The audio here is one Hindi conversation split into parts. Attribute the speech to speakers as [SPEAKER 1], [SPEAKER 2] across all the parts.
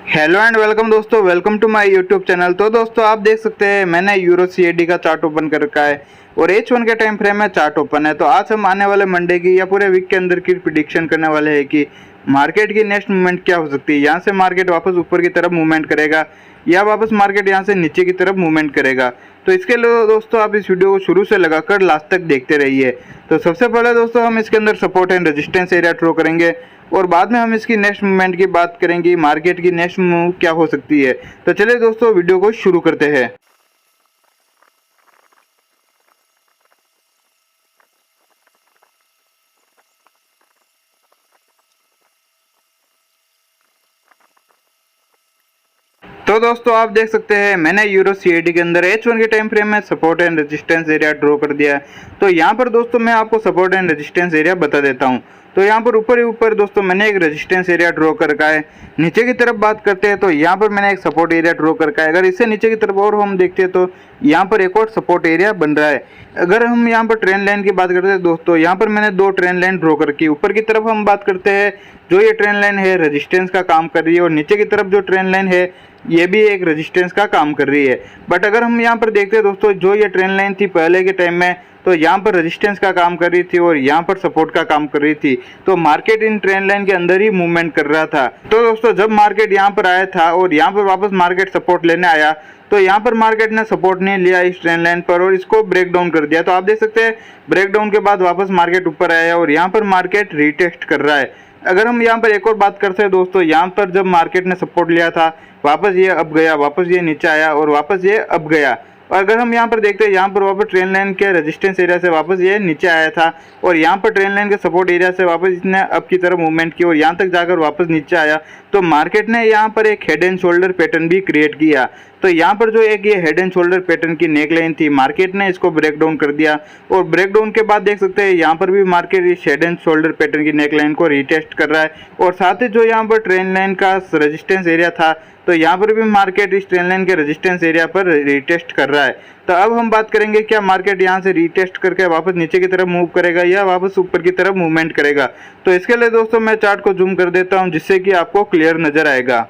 [SPEAKER 1] हेलो एंड वेलकम दोस्तों, welcome to my YouTube channel. तो दोस्तों आप देख सकते हैं मैंने यूरो सीएडी का चार्ट ओपन कर रखा है और H1 के टाइम फ्रेम में चार्ट ओपन है। तो आज हम आने वाले मंडे की या पूरे वीक के अंदर की प्रिडिक्शन करने वाले हैं कि मार्केट की नेक्स्ट मूवमेंट क्या हो सकती है। यहाँ से मार्केट वापस ऊपर की तरफ मूवमेंट करेगा या वापस मार्केट यहाँ से नीचे की तरफ मूवमेंट करेगा। तो इसके लिए दोस्तों आप इस वीडियो को शुरू से लगाकर लास्ट तक देखते रहिए। तो सबसे पहले दोस्तों हम इसके अंदर support and resistance area draw करेंगे और बाद में हम इसकी नेक्स्ट मूवमेंट की बात करेंगे, मार्केट की नेक्स्ट मूव क्या हो सकती है। तो चलिए दोस्तों वीडियो को शुरू करते हैं। तो दोस्तों आप देख सकते हैं मैंने यूरो सीएडी के अंदर H1 के टाइम फ्रेम में support and resistance area draw कर दिया है। तो यहाँ पर दोस्तों मैं आपको सपोर्ट एंड रेजिस्टेंस एरिया बता देता हूँ। तो यहाँ पर ऊपर ही ऊपर दोस्तों मैंने एक रेजिस्टेंस एरिया ड्रॉ कर रखा है। नीचे की तरफ बात करते हैं तो यहाँ पर मैंने एक सपोर्ट एरिया ड्रॉ कर रखा है। अगर इससे नीचे की तरफ और हम देखते हैं तो यहाँ पर एक और सपोर्ट एरिया बन रहा है। अगर हम यहाँ पर ट्रेंड लाइन की बात करते हैं दोस्तों, यहाँ पर मैंने दो ट्रेंड लाइन ड्रॉ कर रखी। ऊपर की तरफ हम बात करते हैं जो ये ट्रेंड लाइन है रेजिस्टेंस का काम कर रही है और नीचे की तरफ जो ट्रेंड लाइन है ये भी एक रेजिस्टेंस का काम कर रही है। बट अगर हम यहाँ पर देखते हैं दोस्तों, जो ये ट्रेंड लाइन थी पहले के टाइम में तो यहाँ पर रेजिस्टेंस का काम कर रही थी और यहाँ पर सपोर्ट का काम कर रही थी। तो मार्केट इन ट्रेंड लाइन के अंदर ही मूवमेंट कर रहा था। तो दोस्तों जब मार्केट यहाँ पर आया था और यहाँ पर वापस मार्केट सपोर्ट लेने आया तो यहाँ पर मार्केट ने सपोर्ट नहीं लिया इस ट्रेंड लाइन पर और इसको ब्रेक डाउन कर दिया। तो आप देख सकते हैं ब्रेक डाउन के बाद वापस मार्केट ऊपर आया और यहाँ पर मार्केट रीटेस्ट कर रहा है। अगर हम यहाँ पर एक और बात करते हैं दोस्तों, यहाँ पर जब मार्केट ने सपोर्ट लिया था वापस ये अब गया, वापस ये नीचे आया और वापस ये अब गया। और अगर हम यहाँ पर देखते हैं यहाँ पर वापस ट्रेंड लाइन के रेजिस्टेंस एरिया से वापस ये नीचे आया था और यहाँ पर ट्रेंड लाइन के सपोर्ट एरिया से वापस इसने अप की तरफ मूवमेंट की और यहाँ तक जाकर वापस नीचे आया। तो मार्केट ने यहाँ पर एक हेड एंड शोल्डर पैटर्न भी क्रिएट किया। तो यहाँ पर जो एक ये हेड एंड शोल्डर पैटर्न की नेक लाइन थी मार्केट ने इसको ब्रेक डाउन कर दिया और ब्रेक डाउन के बाद देख सकते हैं यहाँ पर भी मार्केट इस हेड एंड शोल्डर पैटर्न की नेक लाइन को रीटेस्ट कर रहा है और साथ ही जो यहाँ पर ट्रेंड लाइन का रेजिस्टेंस एरिया था तो यहाँ पर भी मार्केट इस ट्रेंड लाइन के रेजिस्टेंस एरिया पर रीटेस्ट कर रहा है। तो अब हम बात करेंगे क्या मार्केट यहाँ से रीटेस्ट करके वापस नीचे की तरफ मूव करेगा या वापस ऊपर की तरफ मूवमेंट करेगा। तो इसके लिए दोस्तों मैं चार्ट को जूम कर देता हूँ जिससे कि आपको क्लियर नजर आएगा।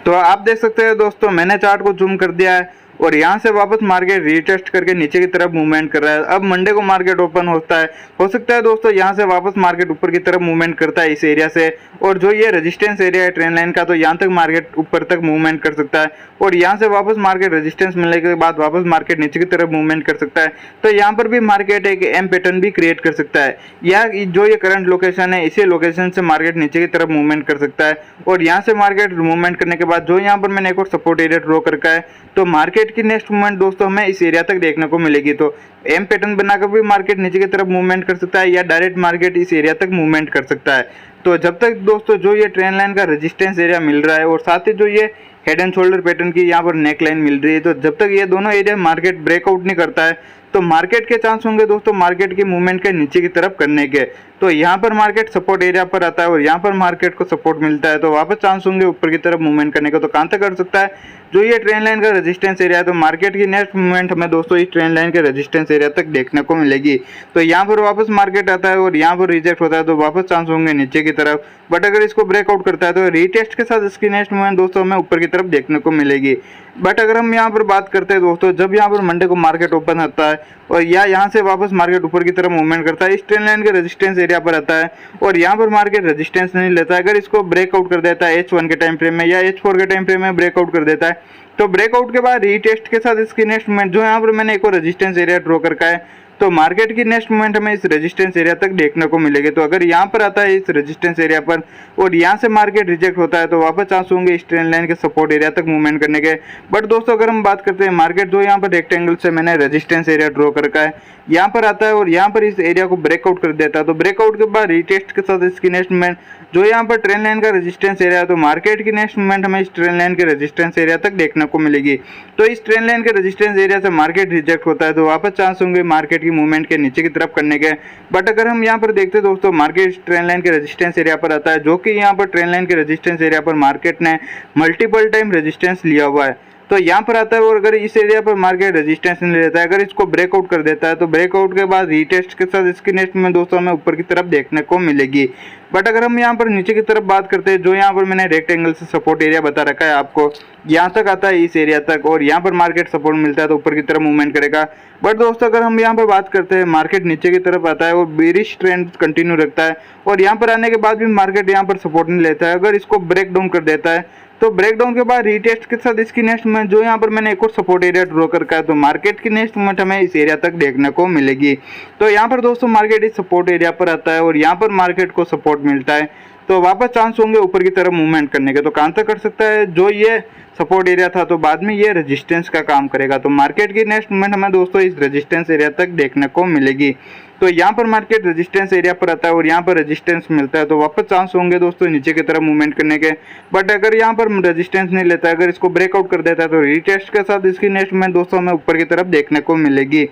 [SPEAKER 1] तो आप देख सकते हैं दोस्तों मैंने चार्ट को जूम कर दिया है और यहाँ से वापस मार्केट रीटेस्ट करके नीचे की तरफ मूवमेंट कर रहा है। अब मंडे को मार्केट ओपन होता है, हो सकता है दोस्तों यहाँ से वापस मार्केट ऊपर की तरफ मूवमेंट करता है इस एरिया से और जो ये रेजिस्टेंस एरिया है ट्रेंड लाइन का तो यहाँ तक मार्केट ऊपर तक मूवमेंट कर सकता है और यहाँ से वापस मार्केट रेजिस्टेंस मिलने के बाद वापस मार्केट नीचे की तरफ मूवमेंट कर सकता है। तो यहाँ पर भी मार्केट एक एम पैटर्न भी क्रिएट कर सकता है या जो ये करंट लोकेशन है इसी लोकेशन से मार्केट नीचे की तरफ मूवमेंट कर सकता है और यहाँ से मार्केट मूवमेंट करने के बाद जो यहाँ पर मैंने एक और सपोर्ट एरिया ड्रॉ कर रखा है तो मार्केट की नेक्स्ट मूवमेंट दोस्तों हमें इस एरिया तक देखने को मिलेगी। तो एम पैटर्न बनाकर भी मार्केट नीचे की तरफ मूवमेंट कर सकता है या डायरेक्ट मार्केट इस एरिया तक मूवमेंट कर सकता है। तो जब तक दोस्तों जो ये ट्रेंड लाइन का रेजिस्टेंस एरिया मिल रहा है और साथ ही जो ये हेड एंड शोल्डर पैटर्न की यहाँ पर नेक लाइन मिल रही है तो जब तक ये दोनों एरिया मार्केट ब्रेकआउट नहीं करता है तो मार्केट के चांस होंगे दोस्तों मार्केट की मूवमेंट के नीचे की तरफ करने के। तो यहाँ पर मार्केट सपोर्ट एरिया पर आता है और यहाँ पर मार्केट को सपोर्ट मिलता है तो वापस चांस होंगे ऊपर की तरफ मूवमेंट करने का। तो कहाँ तक कर सकता है जो ये ट्रेंड लाइन का रेजिस्टेंस एरिया है तो मार्केट की नेक्स्ट मूवमेंट हमें दोस्तों इस ट्रेंड लाइन के रेजिस्टेंस एरिया तक देखने को मिलेगी। तो यहाँ पर वापस मार्केट आता है और यहाँ पर रिजेक्ट होता है तो वापस चांस होंगे नीचे की तरफ। बट अगर इसको ब्रेकआउट करता है तो रीटेस्ट के साथ इसकी नेक्स्ट मूवमेंट दोस्तों हमें ऊपर की तरफ देखने को मिलेगी। बट अगर हम यहाँ पर बात करते हैं दोस्तों, जब यहाँ पर मंडे को मार्केट ओपन होता है और या यहाँ से वापस मार्केट ऊपर की तरफ मूवमेंट करता है इस ट्रेंड लाइन के रेजिस्टेंस एरिया पर आता है और यहाँ पर मार्केट रेजिस्टेंस नहीं लेता है, अगर इसको ब्रेकआउट कर देता है H1 के टाइम फ्रेम में या H4 के टाइम फ्रेम में ब्रेकआउट कर देता है तो ब्रेकआउट के बाद रीटेस्ट के साथ इसकी नेक्स्ट मूवमेंट जो यहाँ पर मैंने एक और रेजिस्टेंस एरिया ड्रॉ कर रखा है तो मार्केट की नेक्स्ट मूवमेंट हमें इस रेजिस्टेंस एरिया तक देखने को मिलेगी। तो अगर यहाँ पर आता है इस रेजिस्टेंस एरिया पर और यहाँ से मार्केट रिजेक्ट होता है तो वापस चांस होंगे इस ट्रेंड लाइन के सपोर्ट एरिया तक मूवमेंट करने के। बट दोस्तों अगर हम बात करते हैं मार्केट जो यहाँ पर रेक्टेंगल से मैंने रेजिस्टेंस एरिया ड्रॉ कर रखा है यहाँ पर आता है और यहाँ पर इस एरिया को ब्रेकआउट कर देता है तो ब्रेकआउट के बाद रीटेस्ट के साथ इसकी नेक्स्ट मूवमेंट जो यहाँ पर ट्रेंड लाइन का रेजिस्टेंस एरिया है तो मार्केट की नेक्स्ट मूवमेंट हमें इस ट्रेंड लाइन के रेजिस्टेंस एरिया तक देखने को मिलेगी। तो इस ट्रेंड लाइन के रेजिस्टेंस एरिया से मार्केट रिजेक्ट होता है तो वापस चांस होंगे मार्केट की मूवमेंट के नीचे की तरफ करने के। बट अगर हम यहाँ पर देखते हैं दोस्तों मार्केट इस ट्रेंड लाइन के रेजिस्टेंस एरिया पर आता है जो कि यहाँ पर ट्रेंड लाइन के रेजिस्टेंस एरिया पर मार्केट ने मल्टीपल टाइम रेजिस्टेंस लिया हुआ है तो यहाँ पर आता है और अगर इस एरिया पर मार्केट रेजिस्टेंस नहीं लेता है, अगर इसको ब्रेकआउट कर देता है तो ब्रेकआउट के बाद रीटेस्ट के साथ इसकी नेक्स्ट में दोस्तों हमें ऊपर की तरफ देखने को मिलेगी। बट अगर हम यहाँ पर नीचे की तरफ बात करते हैं, जो यहाँ पर मैंने रेक्टेंगल से सपोर्ट एरिया बता रखा है आपको, यहाँ तक आता है इस एरिया तक, और यहाँ पर मार्केट सपोर्ट मिलता है तो ऊपर की तरफ मूवमेंट करेगा। बट दोस्तों अगर हम यहाँ पर बात करते हैं, मार्केट नीचे की तरफ आता है और बेरिश ट्रेंड कंटिन्यू रखता है और यहाँ पर आने के बाद भी मार्केट यहाँ पर सपोर्ट नहीं लेता है, अगर इसको ब्रेक डाउन कर देता है तो ब्रेकडाउन के बाद रीटेस्ट के साथ इसकी नेक्स्ट में जो यहाँ पर मैंने एक और सपोर्ट एरिया ड्रॉ कर रखा है, तो मार्केट की नेक्स्ट मूवमेंट हमें इस एरिया तक देखने को मिलेगी। तो यहाँ पर दोस्तों मार्केट इस सपोर्ट एरिया पर आता है और यहाँ पर मार्केट को सपोर्ट मिलता है तो वापस चांस होंगे ऊपर की तरफ मूवमेंट करने के। तो कहाँ तक कर सकता है, जो ये सपोर्ट एरिया था तो बाद में ये रेजिस्टेंस का काम करेगा। तो मार्केट की नेक्स्ट मूवमेंट हमें दोस्तों इस रेजिस्टेंस एरिया तक देखने को मिलेगी। तो यहाँ पर मार्केट रेजिस्टेंस एरिया पर आता है और यहाँ पर रेजिस्टेंस मिलता है तो वापस चांस होंगे दोस्तों नीचे की तरफ मूवमेंट करने के। बट अगर यहाँ पर रेजिस्टेंस नहीं लेता है, अगर इसको ब्रेकआउट कर देता है तो रीटेस्ट के साथ इसकी नेक्स्ट मूवमेंट दोस्तों हमें ऊपर की तरफ देखने को मिलेगी।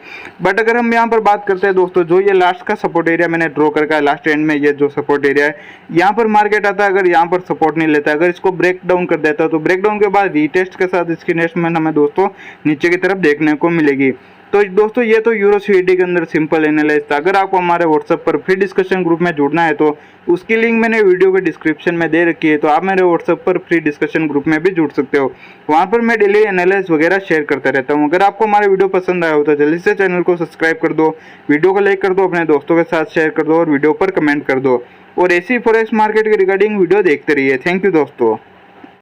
[SPEAKER 1] बट अगर हम यहाँ पर बात करते हैं दोस्तों, जो ये लास्ट का सपोर्ट एरिया मैंने ड्रॉ करके है, लास्ट एंड में ये जो सपोर्ट एरिया है, यहाँ पर मार्केट आता है, अगर यहाँ पर सपोर्ट नहीं लेता है, अगर इसको ब्रेक डाउन कर देता है तो ब्रेक डाउन के बाद रीटेस्ट के साथ इसकी नेक्स्ट मूवमेंट हमें दोस्तों नीचे की तरफ देखने को मिलेगी। तो दोस्तों ये तो यूरोसीडी के अंदर सिंपल एनालिसिस था। अगर आपको हमारे व्हाट्सएप पर फ्री डिस्कशन ग्रुप में जुड़ना है तो उसकी लिंक मैंने वीडियो के डिस्क्रिप्शन में दे रखी है, तो आप मेरे व्हाट्सएप पर फ्री डिस्कशन ग्रुप में भी जुड़ सकते हो। वहाँ पर मैं डेली एनालिसिस वगैरह शेयर करता रहता हूँ। अगर आपको हमारा वीडियो पसंद आया हो तो जल्दी से चैनल को सब्सक्राइब कर दो, वीडियो को लाइक कर दो, अपने दोस्तों के साथ शेयर कर दो और वीडियो पर कमेंट कर दो। और ऐसी फॉरेक्स मार्केट के रिगार्डिंग वीडियो देखते रहिए। थैंक यू दोस्तों।